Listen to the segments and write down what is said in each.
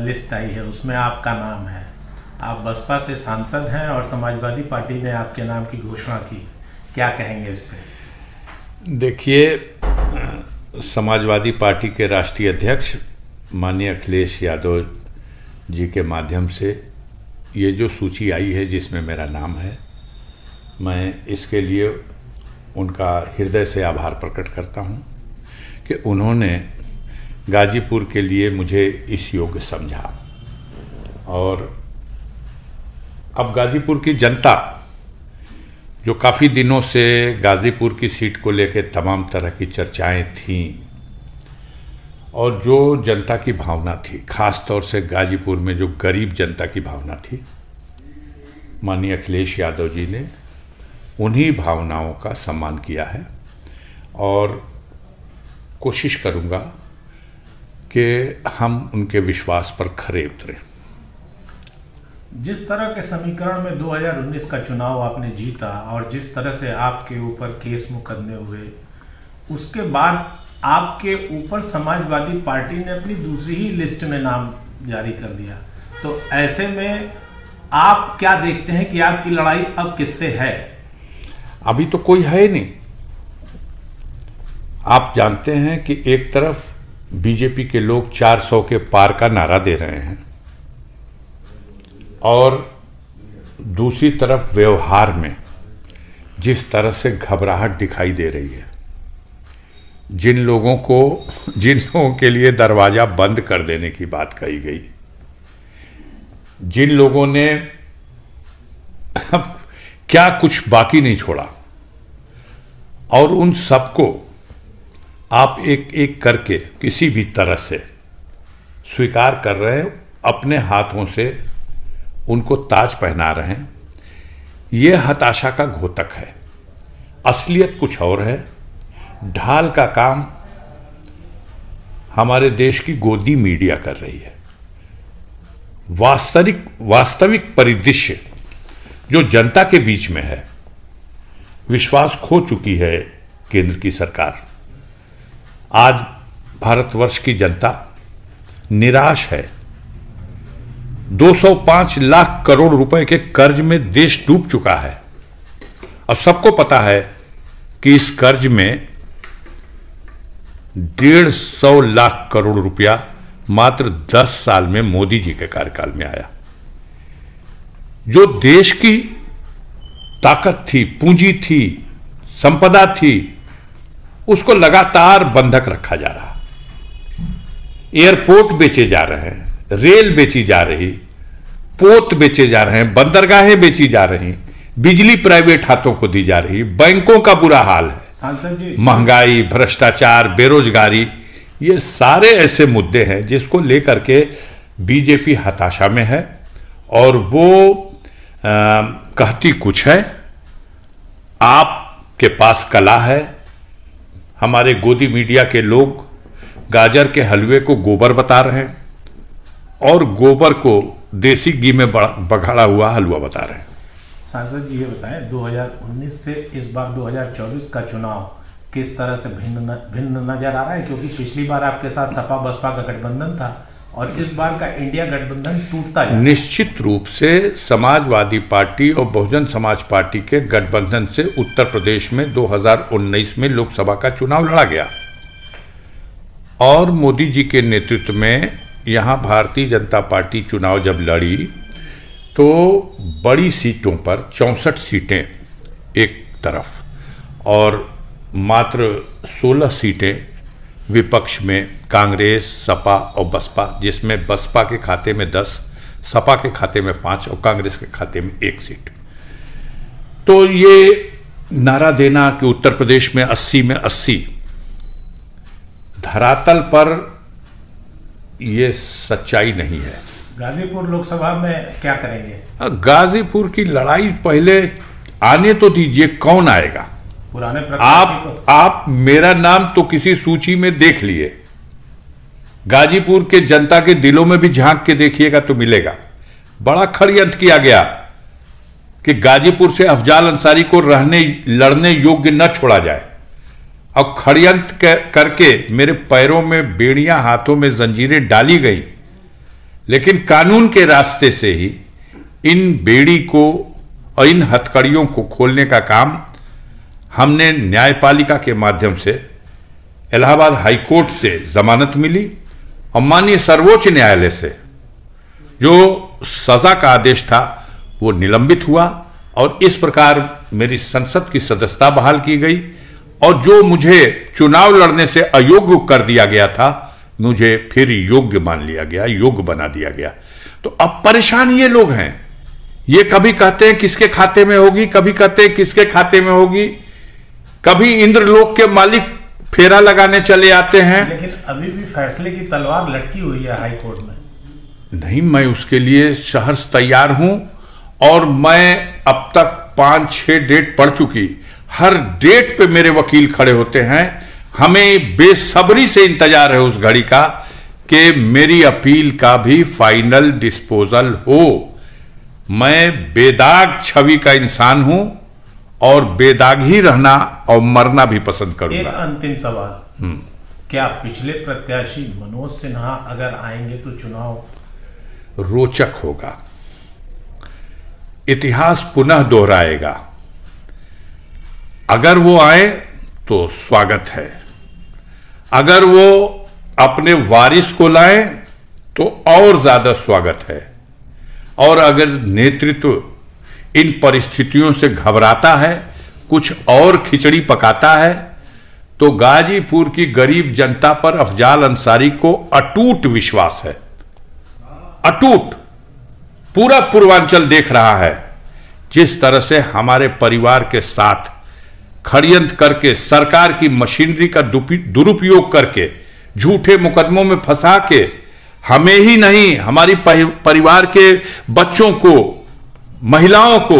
List आई है उसमें आपका नाम है। आप बसपा से सांसद हैं और समाजवादी पार्टी ने आपके नाम की घोषणा की, क्या कहेंगे इस पे? देखिए, समाजवादी पार्टी के राष्ट्रीय अध्यक्ष माननीय अखिलेश यादव जी के माध्यम से ये जो सूची आई है जिसमें मेरा नाम है, मैं इसके लिए उनका हृदय से आभार प्रकट करता हूं कि उन्होंने गाजीपुर के लिए मुझे इस योग्य समझा। और अब गाजीपुर की जनता जो काफ़ी दिनों से गाजीपुर की सीट को लेकर तमाम तरह की चर्चाएं थीं और जो जनता की भावना थी, ख़ास तौर से गाजीपुर में जो गरीब जनता की भावना थी, माननीय अखिलेश यादव जी ने उन्हीं भावनाओं का सम्मान किया है और कोशिश करूंगा कि हम उनके विश्वास पर खरे उतरें। जिस तरह के समीकरण में 2019 का चुनाव आपने जीता और जिस तरह से आपके ऊपर केस मुकदमे हुए, उसके बाद आपके ऊपर समाजवादी पार्टी ने अपनी दूसरी ही लिस्ट में नाम जारी कर दिया, तो ऐसे में आप क्या देखते हैं कि आपकी लड़ाई अब किससे है? अभी तो कोई है नहीं। आप जानते हैं कि एक तरफ बीजेपी के लोग 400 के पार का नारा दे रहे हैं और दूसरी तरफ व्यवहार में जिस तरह से घबराहट दिखाई दे रही है, जिन लोगों के लिए दरवाजा बंद कर देने की बात कही गई, जिन लोगों ने अब क्या कुछ बाकी नहीं छोड़ा, और उन सबको आप एक एक करके किसी भी तरह से स्वीकार कर रहे हैं, अपने हाथों से उनको ताज पहना रहे हैं। यह हताशा का घोतक है। असलियत कुछ और है। ढाल का काम हमारे देश की गोदी मीडिया कर रही है। वास्तविक परिदृश्य जो जनता के बीच में है, विश्वास खो चुकी है केंद्र की सरकार। आज भारतवर्ष की जनता निराश है। 205 लाख करोड़ रुपए के कर्ज में देश डूब चुका है और सबको पता है कि इस कर्ज में 150 लाख करोड़ रुपया मात्र 10 साल में मोदी जी के कार्यकाल में आया। जो देश की ताकत थी, पूंजी थी, संपदा थी, उसको लगातार बंधक रखा जा रहा। एयरपोर्ट बेचे जा रहे हैं, रेल बेची जा रही, पोत बेचे जा रहे हैं, बंदरगाहें बेची जा रही, बिजली प्राइवेट हाथों को दी जा रही, बैंकों का बुरा हाल है, सांसद जी, महंगाई, भ्रष्टाचार, बेरोजगारी, ये सारे ऐसे मुद्दे हैं जिसको लेकर के बीजेपी हताशा में है और वो कहती कुछ है। आपके पास कला है। हमारे गोदी मीडिया के लोग गाजर के हलवे को गोबर बता रहे हैं और गोबर को देसी घी में बघाड़ा हुआ हलवा बता रहे हैं। सांसद जी, ये बताएं, 2019 से इस बार 2024 का चुनाव किस तरह से भिन्न नजर आ रहा है? क्योंकि पिछली बार आपके साथ सपा बसपा का गठबंधन था और इस बार का इंडिया गठबंधन टूटता है। निश्चित रूप से समाजवादी पार्टी और बहुजन समाज पार्टी के गठबंधन से उत्तर प्रदेश में 2019 में लोकसभा का चुनाव लड़ा गया और मोदी जी के नेतृत्व में यहां भारतीय जनता पार्टी चुनाव जब लड़ी तो बड़ी सीटों पर 64 सीटें एक तरफ और मात्र 16 सीटें विपक्ष में कांग्रेस, सपा और बसपा, जिसमें बसपा के खाते में 10, सपा के खाते में 5 और कांग्रेस के खाते में 1 सीट। तो ये नारा देना कि उत्तर प्रदेश में 80 में 80, धरातल पर ये सच्चाई नहीं है। गाजीपुर लोकसभा में क्या करेंगे? गाजीपुर की लड़ाई पहले आने तो दीजिए, कौन आएगा? पुराने आप मेरा नाम तो किसी सूची में देख लिए, गाजीपुर के जनता के दिलों में भी झांक के देखिएगा तो मिलेगा। बड़ा षड्यंत्र किया गया कि गाजीपुर से अफजाल अंसारी को लड़ने योग्य न छोड़ा जाए और षड्यंत्र करके मेरे पैरों में बेड़ियां, हाथों में जंजीरें डाली गई लेकिन कानून के रास्ते से ही इन बेड़ी को और इन हथकड़ियों को खोलने का काम हमने न्यायपालिका के माध्यम से इलाहाबाद हाईकोर्ट से जमानत मिली और माननीय सर्वोच्च न्यायालय से जो सजा का आदेश था वो निलंबित हुआ और इस प्रकार मेरी संसद की सदस्यता बहाल की गई और जो मुझे चुनाव लड़ने से अयोग्य कर दिया गया था मुझे फिर योग्य मान लिया गया, योग्य बना दिया गया। तो अब परेशान ये लोग हैं, ये कभी कहते हैं किसके खाते में होगी, कभी कहते हैं किसके खाते में होगी, कभी इंद्रलोक के मालिक फेरा लगाने चले आते हैं। लेकिन अभी भी फैसले की तलवार लटकी हुई है हाई कोर्ट में। नहीं, मैं उसके लिए सहर्ष तैयार हूं और मैं अब तक 5-6 डेट पढ़ चुकी, हर डेट पे मेरे वकील खड़े होते हैं। हमें बेसब्री से इंतजार है उस घड़ी का कि मेरी अपील का भी फाइनल डिस्पोजल हो। मैं बेदाग छवि का इंसान हूं और बेदाग ही रहना और मरना भी पसंद करूंगा। एक अंतिम सवाल, क्या पिछले प्रत्याशी मनोज सिन्हा अगर आएंगे तो चुनाव रोचक होगा, इतिहास पुनः दोहराएगा। अगर वो आए तो स्वागत है, अगर वो अपने वारिस को लाए तो और ज्यादा स्वागत है, और अगर नेतृत्व इन परिस्थितियों से घबराता है, कुछ और खिचड़ी पकाता है, तो गाजीपुर की गरीब जनता पर अफजाल अंसारी को अटूट विश्वास है, अटूट। पूरा पूर्वांचल देख रहा है जिस तरह से हमारे परिवार के साथ षड्यंत्र करके सरकार की मशीनरी का दुरुपयोग करके झूठे मुकदमों में फंसा के हमें ही नहीं हमारी परिवार के बच्चों को, महिलाओं को,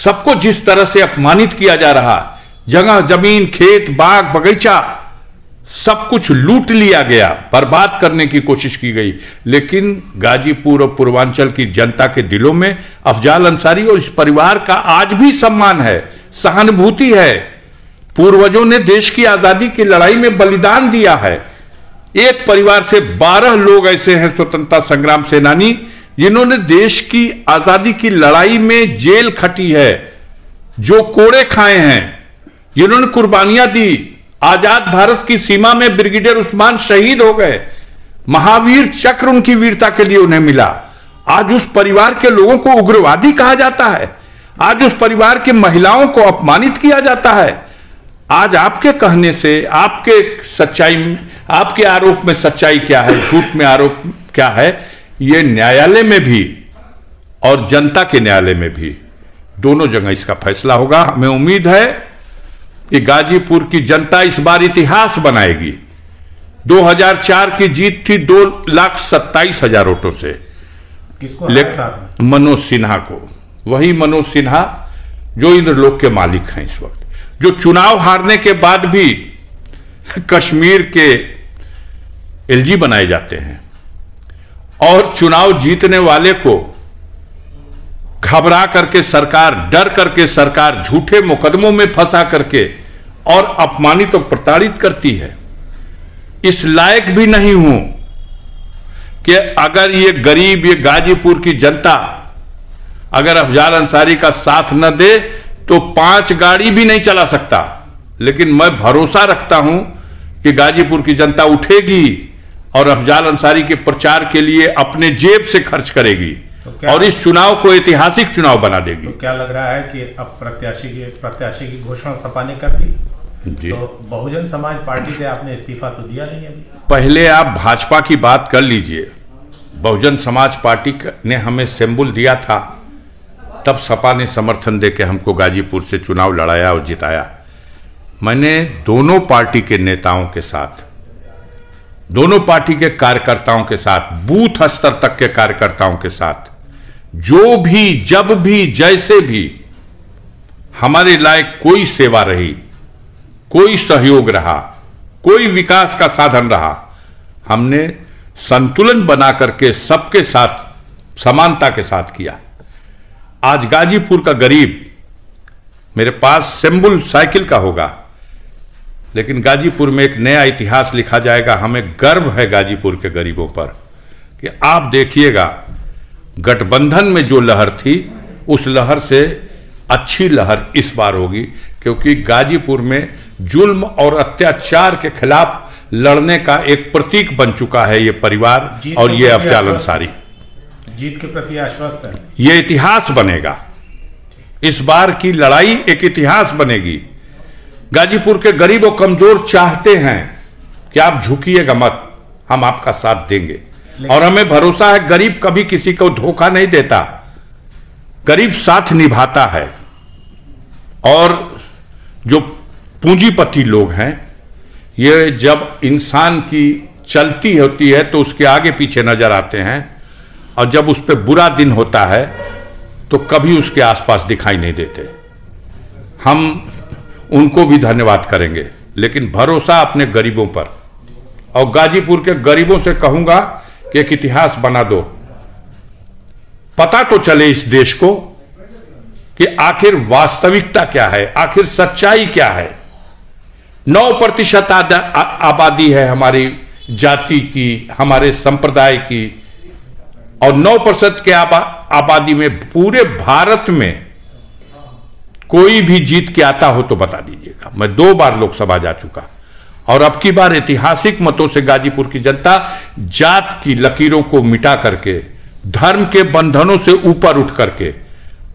सबको जिस तरह से अपमानित किया जा रहा, जगह जमीन, खेत, बाग, बगीचा सब कुछ लूट लिया गया, बर्बाद करने की कोशिश की गई। लेकिन गाजीपुर और पूर्वांचल की जनता के दिलों में अफजाल अंसारी और इस परिवार का आज भी सम्मान है, सहानुभूति है। पूर्वजों ने देश की आजादी की लड़ाई में बलिदान दिया है। एक परिवार से 12 लोग ऐसे हैं स्वतंत्रता संग्राम सेनानी जिन्होंने देश की आजादी की लड़ाई में जेल खटी है, जो कोड़े खाए हैं, जिन्होंने कुर्बानियां दी। आजाद भारत की सीमा में ब्रिगेडियर उस्मान शहीद हो गए, महावीर चक्र उनकी वीरता के लिए उन्हें मिला। आज उस परिवार के लोगों को उग्रवादी कहा जाता है, आज उस परिवार की महिलाओं को अपमानित किया जाता है। आज आपके कहने से, आपके सच्चाई में, आपके आरोप में सच्चाई क्या है, झूठ में आरोप क्या है, ये न्यायालय में भी और जनता के न्यायालय में भी दोनों जगह इसका फैसला होगा। हमें उम्मीद है कि गाजीपुर की जनता इस बार इतिहास बनाएगी। 2004 की जीत थी 2,27,000 वोटों से, किसको? मनोज सिन्हा को। वही मनोज सिन्हा जो इंद्रलोक के मालिक हैं इस वक्त, जो चुनाव हारने के बाद भी कश्मीर के एलजी बनाए जाते हैं और चुनाव जीतने वाले को घबरा करके सरकार, डर करके सरकार झूठे मुकदमों में फंसा करके और अपमानित और प्रताड़ित करती है। इस लायक भी नहीं हूं कि अगर ये गरीब, ये गाजीपुर की जनता अगर अफजाल अंसारी का साथ न दे तो 5 गाड़ी भी नहीं चला सकता। लेकिन मैं भरोसा रखता हूं कि गाजीपुर की जनता उठेगी और अफजाल अंसारी के प्रचार के लिए अपने जेब से खर्च करेगी और इस चुनाव को ऐतिहासिक चुनाव बना देगी। तो क्या लग रहा है कि अब प्रत्याशी की घोषणा सपा ने कर दी जी? तो बहुजन समाज पार्टी से आपने इस्तीफा तो दिया नहीं अभी। पहले आप भाजपा की बात कर लीजिए। बहुजन समाज पार्टी ने हमें सिंबल दिया था, तब सपा ने समर्थन देके हमको गाजीपुर से चुनाव लड़ाया और जिताया। मैंने दोनों पार्टी के नेताओं के साथ, दोनों पार्टी के कार्यकर्ताओं के साथ, बूथ स्तर तक के कार्यकर्ताओं के साथ जो भी, जब भी, जैसे भी हमारे लायक कोई सेवा रही, कोई सहयोग रहा, कोई विकास का साधन रहा, हमने संतुलन बना करके सबके साथ समानता के साथ किया। आज गाजीपुर का गरीब, मेरे पास सिंबल साइकिल का होगा, लेकिन गाजीपुर में एक नया इतिहास लिखा जाएगा। हमें गर्व है गाजीपुर के गरीबों पर। कि आप देखिएगा गठबंधन में जो लहर थी उस लहर से अच्छी लहर इस बार होगी, क्योंकि गाजीपुर में जुल्म और अत्याचार के खिलाफ लड़ने का एक प्रतीक बन चुका है ये परिवार और ये अफजाल अंसारी। जीत के प्रति आश्वस्त है। ये इतिहास बनेगा, इस बार की लड़ाई एक इतिहास बनेगी। गाजीपुर के गरीब और कमजोर चाहते हैं कि आप झुकिएगा मत, हम आपका साथ देंगे। और हमें भरोसा है गरीब कभी किसी को धोखा नहीं देता, गरीब साथ निभाता है। और जो पूंजीपति लोग हैं, ये जब इंसान की चलती होती है तो उसके आगे पीछे नजर आते हैं, और जब उस पर बुरा दिन होता है तो कभी उसके आसपास दिखाई नहीं देते। हम उनको भी धन्यवाद करेंगे, लेकिन भरोसा अपने गरीबों पर। और गाजीपुर के गरीबों से कहूंगा कि एक इतिहास बना दो, पता तो चले इस देश को कि आखिर वास्तविकता क्या है, आखिर सच्चाई क्या है। 9% आबादी है हमारी जाति की, हमारे संप्रदाय की, और 9% के आबादी में पूरे भारत में कोई भी जीत के आता हो तो बता दीजिएगा। मैं 2 बार लोकसभा जा चुका, और अब की बार ऐतिहासिक मतों से गाजीपुर की जनता जात की लकीरों को मिटा करके, धर्म के बंधनों से ऊपर उठ करके,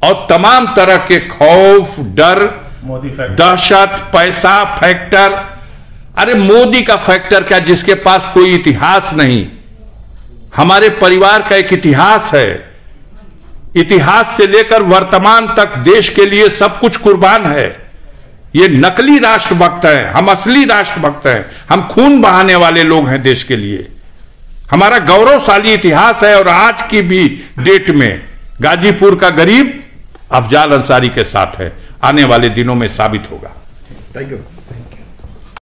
और तमाम तरह के खौफ, डर, दहशत, पैसा फैक्टर, अरे मोदी का फैक्टर क्या, जिसके पास कोई इतिहास नहीं। हमारे परिवार का एक इतिहास है, इतिहास से लेकर वर्तमान तक देश के लिए सब कुछ कुर्बान है। ये नकली राष्ट्रभक्त हैं, हम असली राष्ट्रभक्त हैं, हम खून बहाने वाले लोग हैं देश के लिए। हमारा गौरवशाली इतिहास है, और आज की भी डेट में गाजीपुर का गरीब अफजाल अंसारी के साथ है, आने वाले दिनों में साबित होगा। Thank you.